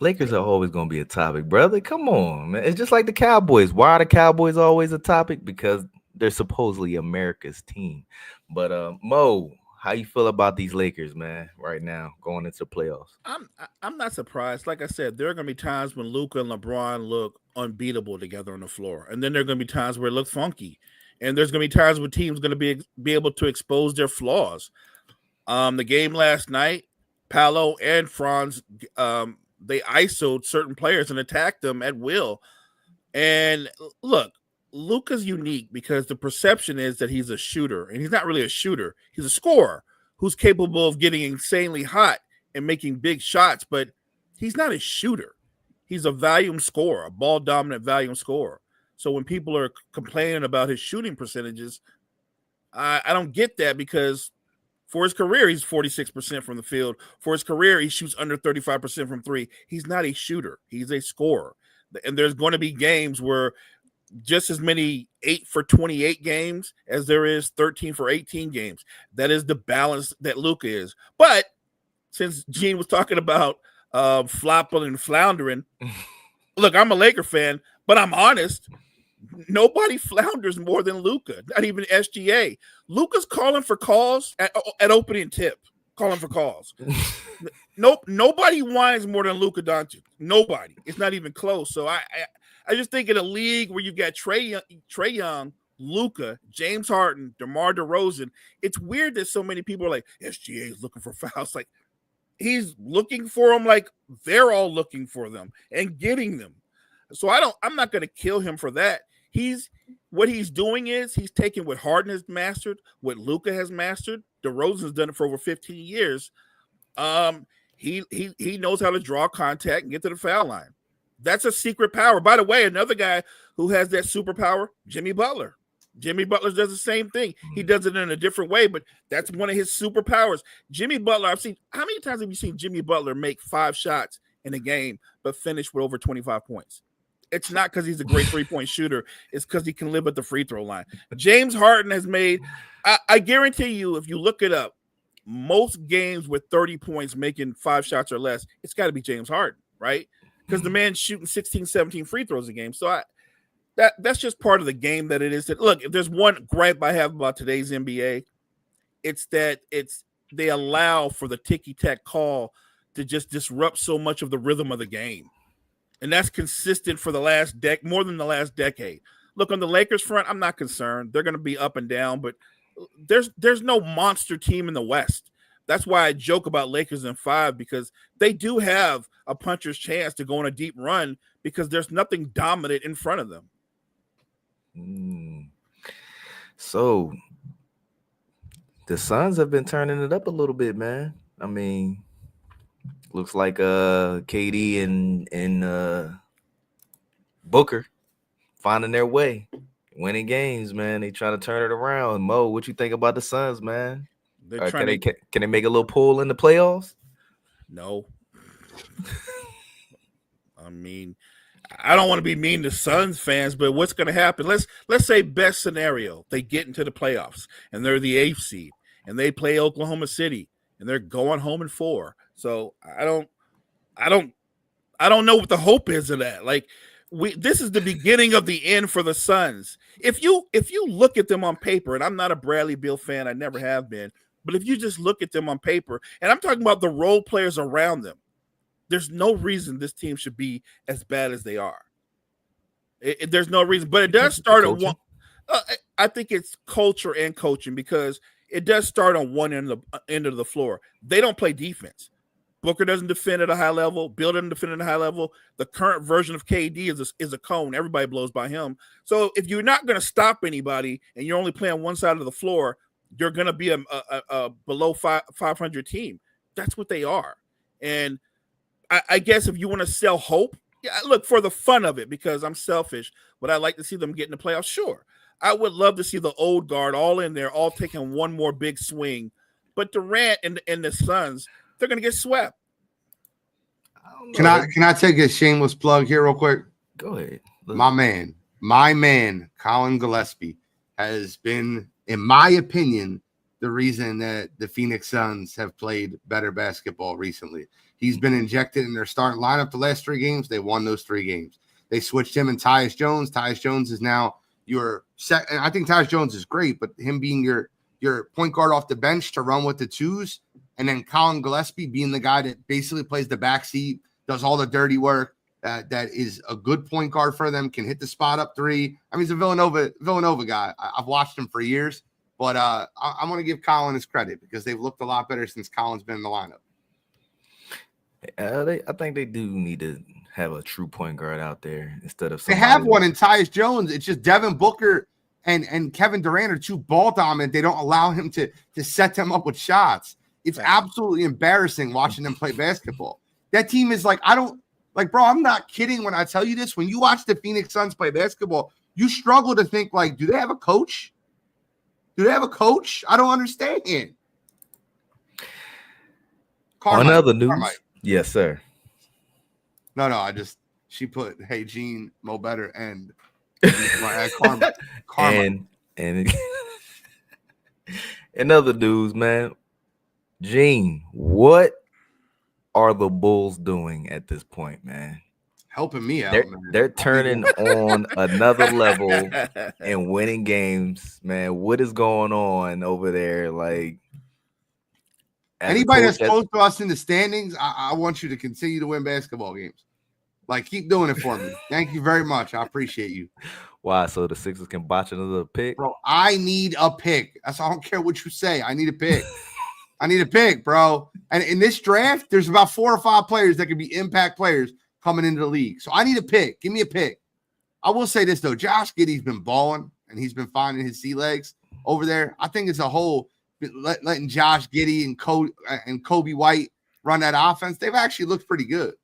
Lakers are always going to be a topic, brother. Come on, man. It's just like the Cowboys. Why are the Cowboys always a topic? Because they're supposedly America's team. But Mo, how you feel about these Lakers, man, right now going into playoffs? I'm not surprised. Like I said, there are going to be times when Luka and LeBron look unbeatable together on the floor, and then there are going to be times where it looks funky. And there's going to be times where teams going to be able to expose their flaws. The game last night, Paolo and Franz, they isoed certain players and attacked them at will. And look, Luka's unique because the perception is that he's a shooter, and he's not really a shooter. He's a scorer who's capable of getting insanely hot and making big shots, but he's not a shooter. He's a volume scorer, a ball-dominant volume scorer. So when people are complaining about his shooting percentages, I don't get that, because for his career, he's 46% from the field. For his career, he shoots under 35% from 3. He's not a shooter. He's a scorer. And there's going to be games where just as many 8 for 28 games as there is 13 for 18 games. That is the balance that Luka is. But since Gene was talking about flopping and floundering, look, I'm a Laker fan, but I'm honest. Nobody flounders more than Luka. Not even SGA. Luka's calling for calls at opening tip. Calling for calls. Nope. Nobody whines more than Luka Doncic. Nobody. It's not even close. So I just think in a league where you've got Trae Young, Luka, James Harden, DeMar DeRozan, it's weird that so many people are like, SGA is looking for fouls. Like, he's looking for them like they're all looking for them and getting them. So I'm not going to kill him for that. What he's doing is he's taking what Harden has mastered, what Luka has mastered. DeRozan's done it for over 15 years. He knows how to draw contact and get to the foul line. That's a secret power. By the way, another guy who has that superpower, Jimmy Butler. Jimmy Butler does the same thing. He does it in a different way, but that's one of his superpowers. Jimmy Butler, how many times have you seen Jimmy Butler make 5 shots in a game but finish with over 25 points? It's not because he's a great three-point shooter. It's because he can live at the free throw line. James Harden has made, I guarantee you, if you look it up, most games with 30 points making 5 shots or less, it's got to be James Harden, right? Because the man's shooting 16, 17 free throws a game. So that's just part of the game that it is. Look, if there's one gripe I have about today's NBA, it's that they allow for the ticky-tack call to just disrupt so much of the rhythm of the game. And that's consistent for the last more than the last decade. Look, on the Lakers front, I'm not concerned. They're going to be up and down, but there's no monster team in the West. That's why I joke about Lakers in 5, because they do have a puncher's chance to go on a deep run because there's nothing dominant in front of them. So the Suns have been turning it up a little bit, man. I mean, looks like KD and Booker finding their way, winning games, man. They trying to turn it around. Mo, what you think about the Suns, man? Can they make a little pull in the playoffs? No. I mean, I don't want to be mean to Suns fans, but what's going to happen? Let's say best scenario, they get into the playoffs and they're the 8th seed and they play Oklahoma City and they're going home in 4. So I don't know what the hope is of that. Like, this is the beginning of the end for the Suns. If you look at them on paper, and I'm not a Bradley Beal fan, I never have been, but if you just look at them on paper, and I'm talking about the role players around them, there's no reason this team should be as bad as they are. There's no reason, but it does start at one. I think it's culture and coaching, because it does start on one end of the floor. They don't play defense. Booker doesn't defend at a high level. Bill doesn't defend at a high level. The current version of KD is a cone. Everybody blows by him. So if you're not going to stop anybody and you're only playing one side of the floor, you're going to be a below 500 team. That's what they are. And I guess if you want to sell hope, yeah, look, for the fun of it, because I'm selfish, but I'd like to see them get in the playoffs. Sure. I would love to see the old guard all in there, all taking one more big swing. But Durant and the Suns, they're going to get swept. Can I take a shameless plug here real quick? Go ahead. Look. My man, Colin Gillespie has been, in my opinion, the reason that the Phoenix Suns have played better basketball recently. He's been injected in their starting lineup the last 3 games. They won those 3 games. They switched him and Tyus Jones. Tyus Jones is now your second. I think Tyus Jones is great, but him being your point guard off the bench to run with the 2s, and then Colin Gillespie being the guy that basically plays the backseat, does all the dirty work, that is a good point guard for them, can hit the spot up 3. I mean, he's a Villanova guy. I've watched him for years, but I want to give Colin his credit because they've looked a lot better since Colin's been in the lineup. I think they do need to have a true point guard out there instead of they have one in Tyus Jones. It's just Devin Booker and Kevin Durant are too ball dominant. They don't allow him to set them up with shots. It's absolutely embarrassing watching them play basketball. That team is like, bro, I'm not kidding when I tell you this. When you watch the Phoenix Suns play basketball, you struggle to think, like, do they have a coach? I don't understand. On other news, yes, sir. No, she put, hey, Gene, Mo better, and Karma. And in other news, man, Gene, what are the Bulls doing at this point, man? helping me out, man. They're turning on another level and winning games, man. What is going on over there? Like, anybody that's close to us in the standings, I want you to continue to win basketball games. Like, keep doing it for me. Thank you very much. I appreciate you. Why? So the Sixers can botch another pick? Bro, I need a pick. I don't care what you say. I need a pick. I need a pick, bro. And in this draft, there's about 4 or 5 players that could be impact players coming into the league. So I need a pick. Give me a pick. I will say this, though. Josh Giddey's been balling, and he's been finding his sea legs over there. I think it's a whole letting Josh Giddey and Kobe White run that offense. They've actually looked pretty good.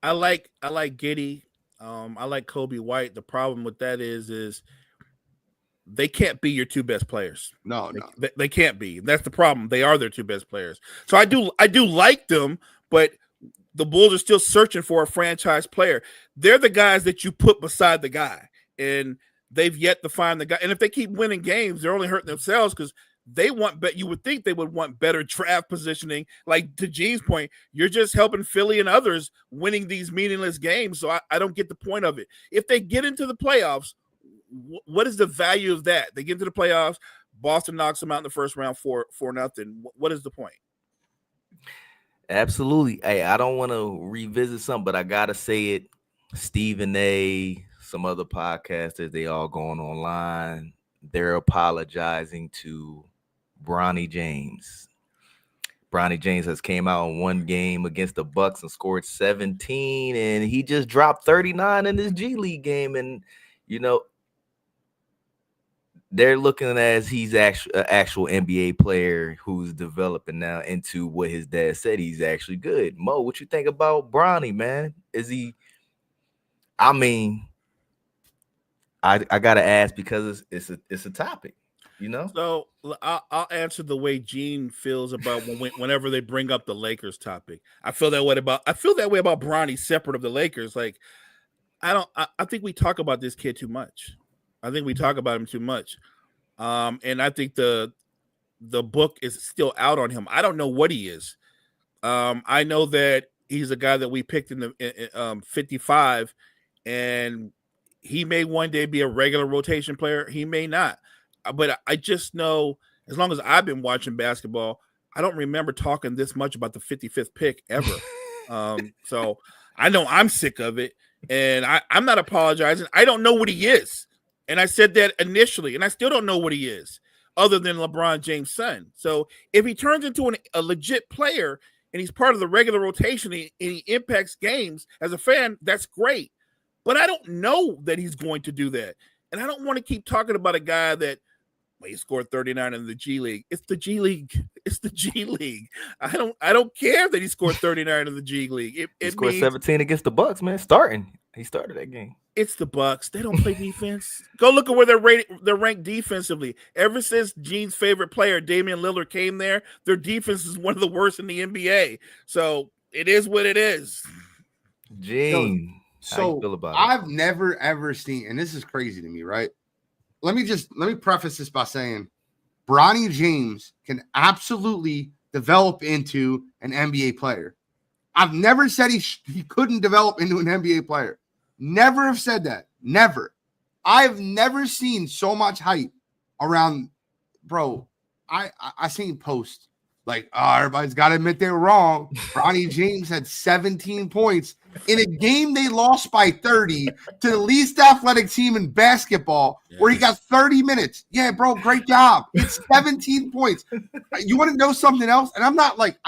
I like Giddey. I like Kobe White. The problem with that is they can't be your 2 best players. No. They can't be. That's the problem. They are their 2 best players. So I do like them, but the Bulls are still searching for a franchise player. They're the guys that you put beside the guy, and they've yet to find the guy. And if they keep winning games, they're only hurting themselves because they want, but you would think they would want better draft positioning. Like, to Gene's point, you're just helping Philly and others winning these meaningless games. So I don't get the point of it. If they get into the playoffs, what is the value of that? They get into the playoffs, Boston knocks them out in the first round 4-0. What is the point? Absolutely. Hey, I don't want to revisit something, but I gotta say it. Stephen A., some other podcasters, they all going online. They're apologizing to Bronny James. Bronny James has came out in one game against the Bucks and scored 17, and he just dropped 39 in his G League game. And they're looking at as he's actual NBA player who's developing now into what his dad said he's actually good. Mo, what you think about Bronny, man? Is he? I mean, I gotta ask because it's a topic, So I'll answer the way Gene feels about whenever they bring up the Lakers topic. I feel that way about Bronny, separate of the Lakers. Like, I think we talk about this kid too much. I think we talk about him too much. And I think the book is still out on him. I don't know what he is. I know that he's a guy that we picked in the 55, and he may one day be a regular rotation player. He may not. But I just know, as long as I've been watching basketball, I don't remember talking this much about the 55th pick ever. So I know I'm sick of it, and I'm not apologizing. I don't know what he is. And I said that initially, and I still don't know what he is, other than LeBron James' son. So if he turns into a legit player and he's part of the regular rotation and he impacts games as a fan, that's great. But I don't know that he's going to do that. And I don't want to keep talking about a guy that, well, he scored 39 in the G League. It's the G League. It's the G League. I don't care that he scored 39 in the G League. He scored 17 against the Bucks, man. He started that game. It's the Bucks. They don't play defense. Go look at where they're ranked defensively. Ever since Gene's favorite player, Damian Lillard, came there, their defense is one of the worst in the NBA. So it is what it is. Gene, how you feel about it? I've never ever seen, and this is crazy to me, right? Let me preface this by saying Bronny James can absolutely develop into an NBA player. I've never said he couldn't develop into an NBA player. Never have said that. Never. I've never seen so much hype around, bro. I seen posts like, everybody's got to admit they're wrong. Bronny James had 17 points in a game they lost by 30 to the least athletic team in basketball, where he got 30 minutes. Yeah, bro, great job. It's 17 points. You want to know something else? And I'm not like,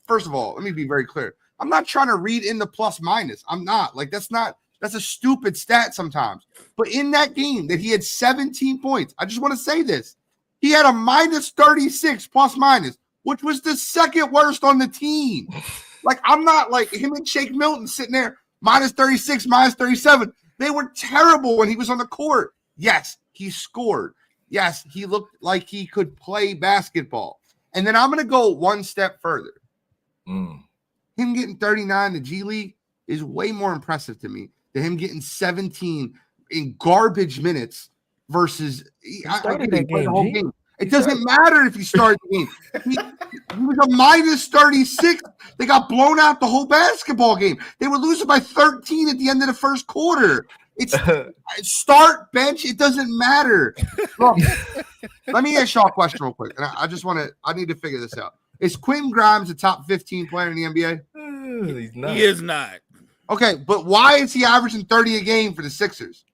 first of all, let me be very clear. I'm not trying to read in the plus minus. I'm not. Like, that's a stupid stat sometimes. But in that game that he had 17 points, I just want to say this. He had a minus 36 plus minus, which was the second worst on the team. Like, I'm not like him and Shake Milton sitting there, minus 36, minus 37. They were terrible when he was on the court. Yes, he scored. Yes, he looked like he could play basketball. And then I'm going to go one step further. Him getting 39 in the G League is way more impressive to me than him getting 17 in garbage minutes versus he started that game. It doesn't matter if he started the game. He was a minus 36. They got blown out the whole basketball game. They were losing by 13 at the end of the first quarter. It's start, bench. It doesn't matter. Look, let me ask y'all a question real quick. And I need to figure this out. Is Quentin Grimes a top 15 player in the NBA? He's not. He is not. Okay, but why is he averaging 30 a game for the Sixers?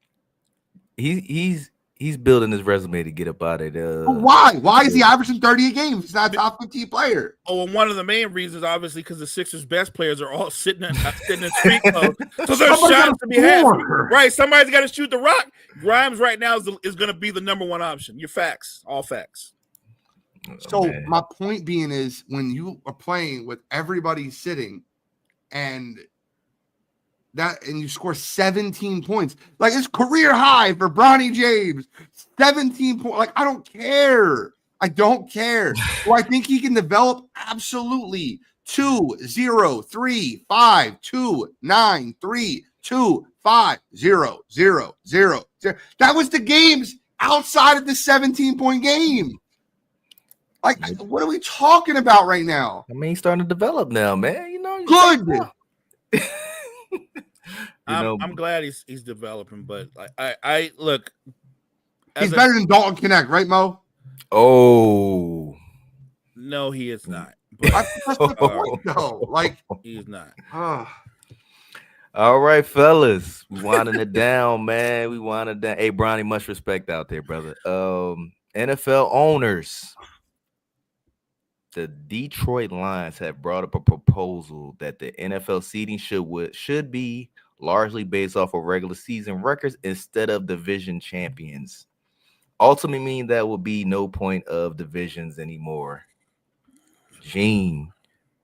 He's building his resume to get up out of there. Why? Why is he averaging 30 a game? He's not a top 15 player. Oh, and one of the main reasons, obviously, because the Sixers' best players are all sitting in street clothes. So there's shots to be had. Right, somebody's got to shoot the rock. Grimes right now is going to be the number one option. Your facts, all facts. So my point being is, when you are playing with everybody sitting, and you score 17 points, like it's career high for Bronny James. 17 points. Like, I don't care. Do I think he can develop? Absolutely. 2-0-3-5-2-9-3-2-5-0-0-0-0. That was the games outside of the 17-point game. Like, what are we talking about right now? I mean, he's starting to develop now, man. You know, Good. I'm glad he's developing, but I look. He's better than Dalton Connect, right, Mo? Oh, no, he is not. But, that's the point, though. Like, he is not. All right, fellas, we winding it down, man. We winding down. Hey, Bronny, much respect out there, brother. NFL owners. The Detroit Lions have brought up a proposal that the NFL seeding should be largely based off of regular season records instead of division champions. Ultimately mean that will be no point of divisions anymore. Gene,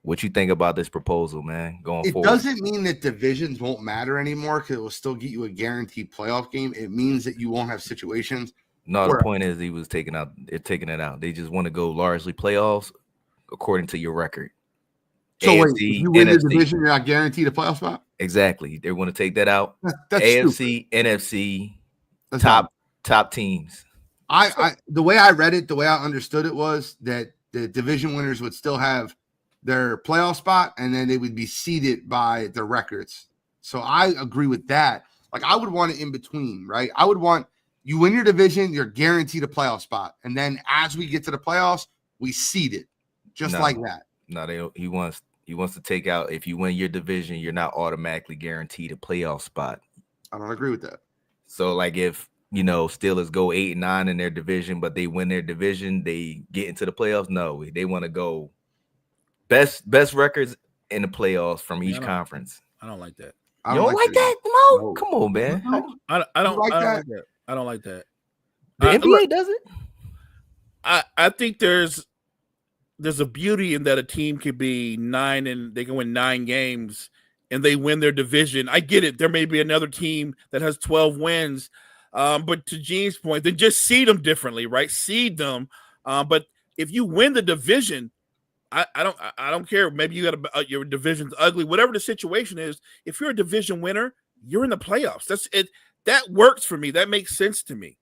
what you think about this proposal, man, going forward? It doesn't mean that divisions won't matter anymore, because it will still get you a guaranteed playoff game. It means that you won't have situations. No, the point is he was taking it out. They just want to go largely playoffs according to your record. So AFC, wait, if you win NFC, the division, you're not guaranteed a playoff spot? Exactly. They want to take that out. That's AFC, stupid. NFC, That's top teams. The way I read it, the way I understood it was that the division winners would still have their playoff spot, and then they would be seeded by their records. So I agree with that. Like, I would want it in between, right? I would want you win your division, you're guaranteed a playoff spot, and then as we get to the playoffs, we seed it like that. No, he wants to take out, if you win your division, you're not automatically guaranteed a playoff spot. I don't agree with that. So, like, if Steelers go 8-9 in their division, but they win their division, they get into the playoffs. No, they want to go best records in the playoffs from each conference. I don't like that. You don't like that? No, come on, man. I don't like that. I don't like that. The NBA does it. I think there's a beauty in that a team could be 9 and they can win 9 games and they win their division. I get it. There may be another team that has 12 wins. But to Gene's point, then just seed them differently, right? Seed them. But if you win the division, I don't care. Maybe you got your division's ugly. Whatever the situation is, if you're a division winner, you're in the playoffs. That's it. That works for me. That makes sense to me.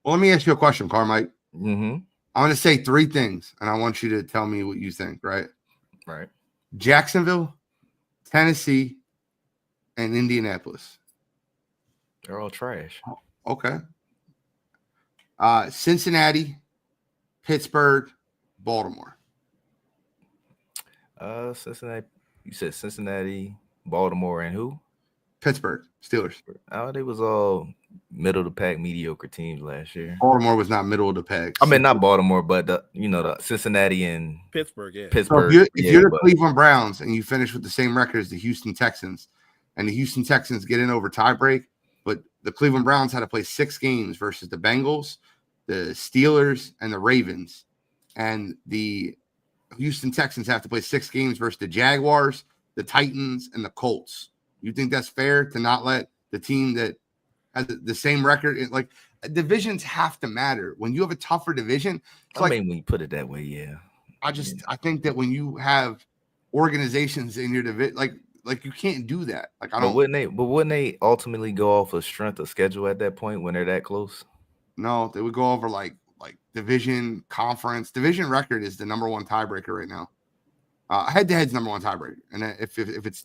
Well, let me ask you a question, Carmike. Mm-hmm. I want to say 3 things, and I want you to tell me what you think, right? Right. Jacksonville, Tennessee, and Indianapolis. They're all trash. Okay. Cincinnati, Pittsburgh, Baltimore. Cincinnati. You said Cincinnati, Baltimore, and who? Pittsburgh Steelers. Oh, they was all middle of the pack, mediocre teams last year. Baltimore was not middle of the pack. I mean, not Baltimore, but the Cincinnati and Pittsburgh. Yeah. Pittsburgh. So if you're the Cleveland Browns and you finish with the same record as the Houston Texans, and the Houston Texans get in over tiebreak, but the Cleveland Browns had to play 6 games versus the Bengals, the Steelers, and the Ravens, and the Houston Texans have to play 6 games versus the Jaguars, the Titans, and the Colts. You think that's fair to not let the team that has the same record? Like, divisions have to matter. When you have a tougher division, when you put it that way, yeah. I think that when you have organizations in your division, like you can't do that. Like, I don't. But wouldn't they ultimately go off of strength of schedule at that point when they're that close? No, they would go over like division, conference, division record is the number one tiebreaker right now. Head-to-head's number one tiebreaker. And if it's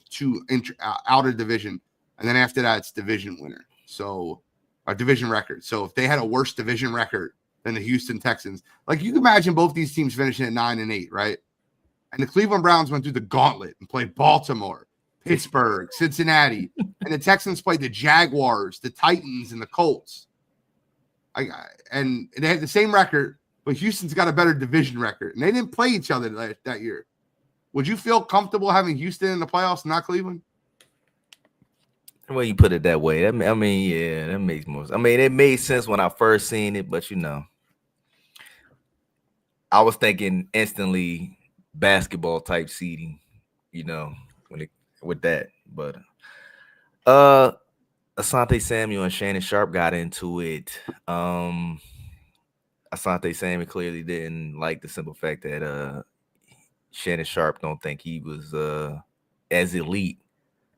out of division, and then after that, it's division winner. So a division record. So if they had a worse division record than the Houston Texans, like you can imagine both these teams finishing at 9-8, right? And the Cleveland Browns went through the gauntlet and played Baltimore, Pittsburgh, Cincinnati, and the Texans played the Jaguars, the Titans, and the Colts. And they had the same record, but Houston's got a better division record, and they didn't play each other that year. Would you feel comfortable having Houston in the playoffs, not Cleveland? Well, you put it that way. Yeah, that makes more sense. I mean, it made sense when I first seen it, but I was thinking instantly basketball type seeding, with that. But Asante Samuel and Shannon Sharp got into it. Asante Samuel clearly didn't like the simple fact that Shannon Sharp don't think he was as elite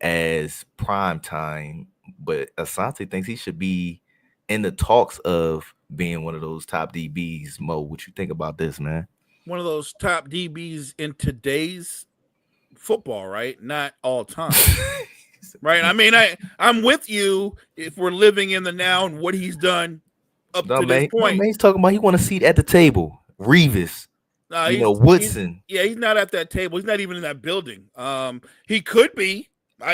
as prime time, but Asante thinks he should be in the talks of being one of those top DBs. Mo, what you think about this, man? One of those top DBs in today's football, right? Not all time. Right. I mean, I'm with you if we're living in the now and what he's done up to this point. He's talking about he want a seat at the table. Revis. Woodson. He's not at that table. He's not even in that building. He could be.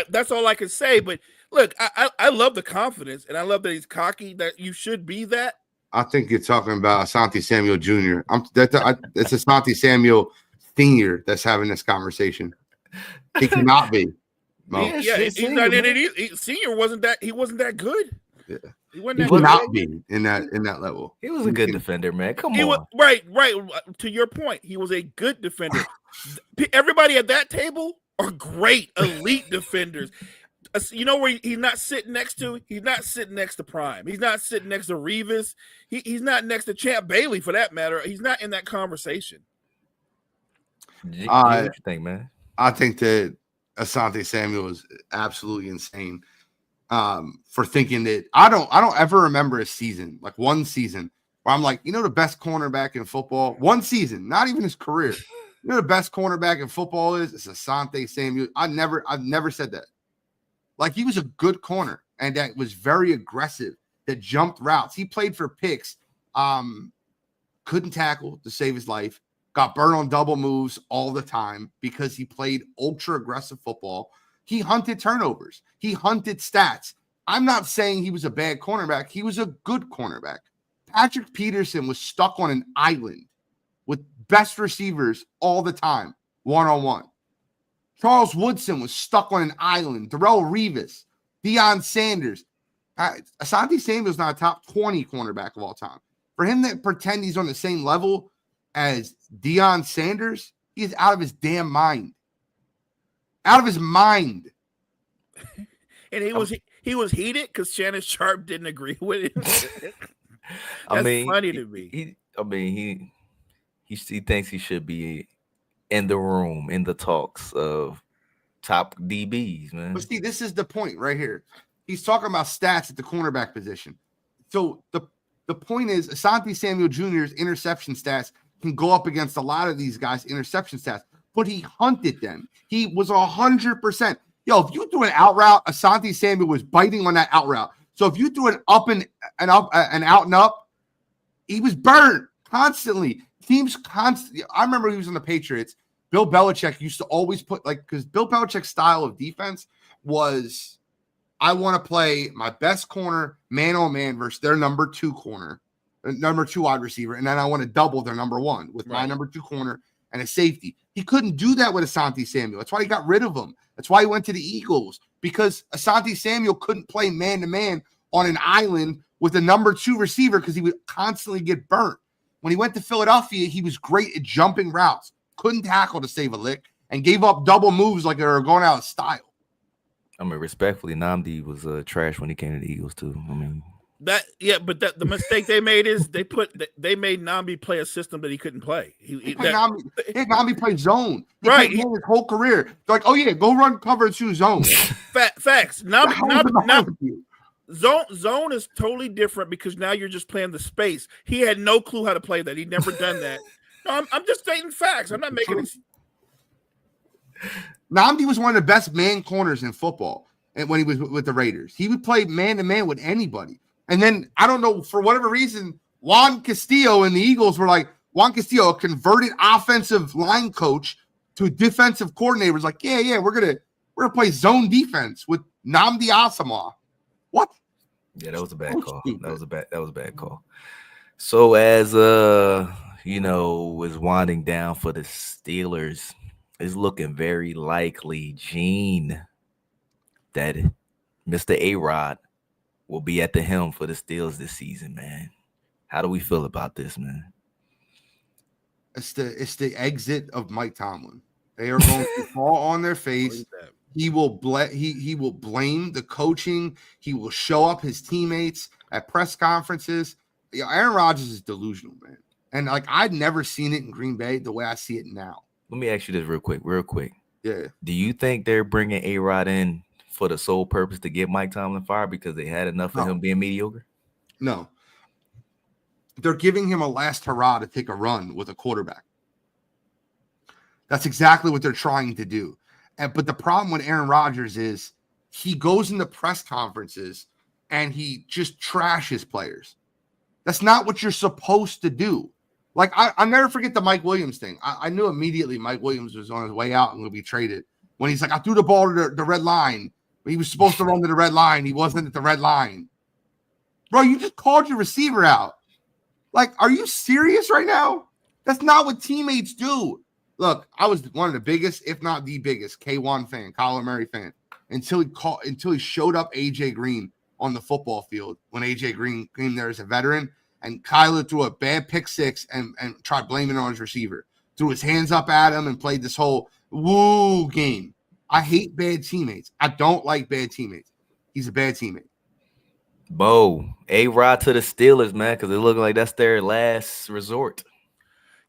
That's all I can say. But look, I love the confidence, and I love that he's cocky. That you should be that. I think you're talking about Asante Samuel Jr. It's Asante Samuel Sr. that's having this conversation. He cannot be. He's not in it. Senior wasn't that. He wasn't that good. Yeah. He would not be in that level. He was a good defender, man. Come on. Right. To your point, he was a good defender. Everybody at that table are great elite defenders. You know where he's not sitting next to? He's not sitting next to Prime. He's not sitting next to Revis. He's not next to Champ Bailey, for that matter. He's not in that conversation. What you think, man? I think that Asante Samuel is absolutely insane for thinking that I don't ever remember a season, like one season, where I'm like, the best cornerback in football, one season, not even his career. The best cornerback in football is Asante Samuel. I've never said that. Like, he was a good corner and that was very aggressive, that jumped routes. He played for picks, couldn't tackle to save his life, got burned on double moves all the time because he played ultra aggressive football. He hunted turnovers. He hunted stats. I'm not saying he was a bad cornerback. He was a good cornerback. Patrick Peterson was stuck on an island with best receivers all the time, one-on-one. Charles Woodson was stuck on an island. Darrelle Revis, Deion Sanders. Asante Samuel's not a top 20 cornerback of all time. For him to pretend he's on the same level as Deion Sanders, he's out of his damn mind. Out of his mind. And he was heated because Shannon Sharp didn't agree with it. That's funny to me. He thinks he should be in the room, in the talks of top DBs, man. But see, this is the point right here. He's talking about stats at the cornerback position. So the point is, Asante Samuel Jr.'s interception stats can go up against a lot of these guys' interception stats, but he hunted them. He was 100%. Yo, if you threw an out route, Asante Samuel was biting on that out route. So if you threw an out and up, he was burned constantly. Teams constantly. I remember he was on the Patriots. Bill Belichick used to always put, because Bill Belichick's style of defense was, I want to play my best corner man on man versus their number 2 corner, number 2 wide receiver, and then I want to double their number 1 with my number 2 corner and a safety. He couldn't do that with Asante Samuel. That's why he got rid of him. That's why he went to the Eagles, because Asante Samuel couldn't play man to man on an island with a number 2 receiver because he would constantly get burnt. When he went to Philadelphia, he was great at jumping routes, couldn't tackle to save a lick, and gave up double moves like they were going out of style. I mean, respectfully, Nnamdi was trash when he came to the Eagles too. I mean, but the mistake they made is they made Nnamdi play a system that he couldn't play. Nnamdi played zone. He right, played his whole career. They're like, oh yeah, go run cover 2 zone. Facts. Nnamdi Zone is totally different because now you're just playing the space. He had no clue how to play that. He'd never done that. No, I'm just stating facts. I'm not making it. Nnamdi was one of the best man corners in football, and when he was with the Raiders, he would play man to man with anybody. And then I don't know, for whatever reason, Juan Castillo and the Eagles were like, Juan Castillo, a converted offensive line coach to defensive coordinator, was like, yeah, we're gonna play zone defense with Nnamdi Asomugha. What? Yeah, that was a bad call. That was a bad call. So as is winding down for the Steelers, it's looking very likely, Gene, that Mr. A-Rod will be at the helm for the Steelers this season, man. How do we feel about this, man? It's the exit of Mike Tomlin. They are going to fall on their face. He will he will blame the coaching. He will show up his teammates at press conferences. Aaron Rodgers is delusional, man. And like, I'd never seen it in Green Bay the way I see it now. Let me ask you this real quick. Yeah. Do you think they're bringing A-Rod in for the sole purpose to get Mike Tomlin fired because they had enough of him being mediocre? No. They're giving him a last hurrah to take a run with a quarterback. That's exactly what they're trying to do. But the problem with Aaron Rodgers is he goes into press conferences and he just trashes players. That's not what you're supposed to do. Like, I'll never forget the Mike Williams thing. I knew immediately Mike Williams was on his way out and would be traded. When he's like, I threw the ball to the red line. He was supposed to run to the red line. He wasn't at the red line. Bro, you just called your receiver out. Like, are you serious right now? That's not what teammates do. Look, I was one of the biggest, if not the biggest, K1 fan, Kyler Murray fan, until he showed up AJ Green on the football field when AJ Green came there as a veteran, and Kyler threw a bad pick six and tried blaming it on his receiver. Threw his hands up at him and played this whole woo game. I hate bad teammates. I don't like bad teammates. He's a bad teammate. Bo, A-Rod to the Steelers, man, because it looks like that's their last resort.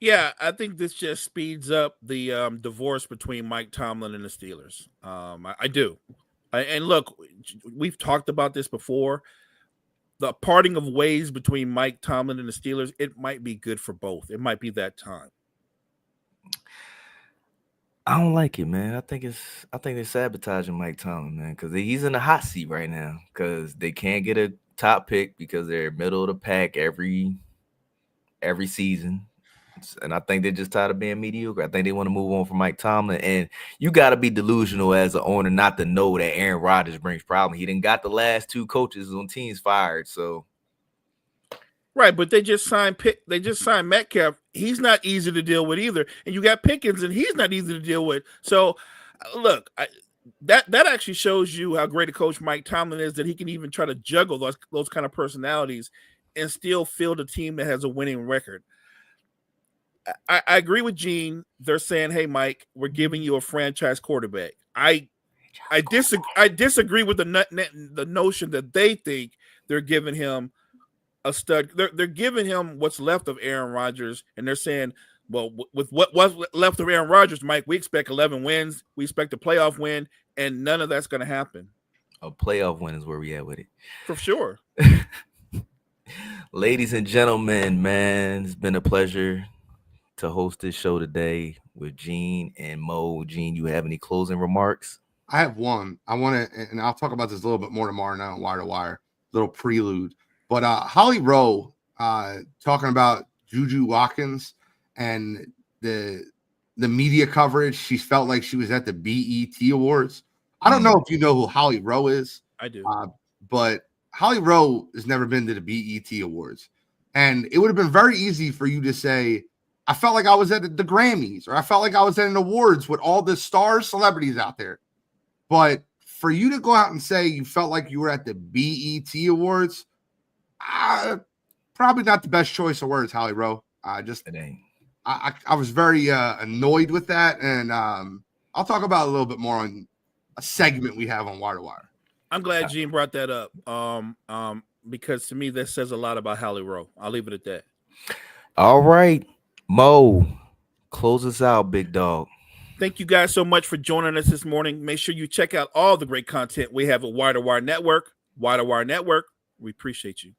Yeah, I think this just speeds up the divorce between Mike Tomlin and the Steelers. I do. And look, we've talked about this before. The parting of ways between Mike Tomlin and the Steelers, it might be good for both. It might be that time. I don't like it, man. I think they're sabotaging Mike Tomlin, man, because he's in the hot seat right now because they can't get a top pick because they're middle of the pack every season. And I think they're just tired of being mediocre. I think they want to move on from Mike Tomlin. And you got to be delusional as an owner not to know that Aaron Rodgers brings problems. He didn't got the last two coaches on teams fired. So, right, but they just signed Metcalf. He's not easy to deal with either. And you got Pickens, and he's not easy to deal with. So, look, that actually shows you how great a coach Mike Tomlin is, that he can even try to juggle those kind of personalities and still field a team that has a winning record. I agree with Gene. They're saying, "Hey, Mike, we're giving you a franchise quarterback." I disagree with the notion that they think they're giving him a stud. They're giving him what's left of Aaron Rodgers, and they're saying, "Well, with what's left of Aaron Rodgers, Mike, we expect 11 wins. We expect a playoff win, and none of that's going to happen." A playoff win is where we at with it, for sure. Ladies and gentlemen, man, it's been a pleasure to host this show today with Gene and Mo. Gene, you have any closing remarks? I have one. I want to, and I'll talk about this a little bit more tomorrow night on Wire to Wire, little prelude. But Holly Rowe talking about Juju Watkins and the media coverage. She felt like she was at the BET Awards. I don't know if you know who Holly Rowe is. I do. But Holly Rowe has never been to the BET Awards. And it would have been very easy for you to say, I felt like I was at the Grammys, or I felt like I was at an awards with all the stars, celebrities out there. But for you to go out and say you felt like you were at the BET Awards, probably not the best choice of words, Holly Rowe. I was very annoyed with that, and I'll talk about it a little bit more on a segment we have on Wire to Wire. I'm glad Gene brought that up, because to me that says a lot about Holly Rowe. I'll leave it at that. All right. Mo, close us out, big dog. Thank you guys so much for joining us this morning. Make sure you check out all the great content we have at Wire to Wire Network. Wire to Wire Network. We appreciate you.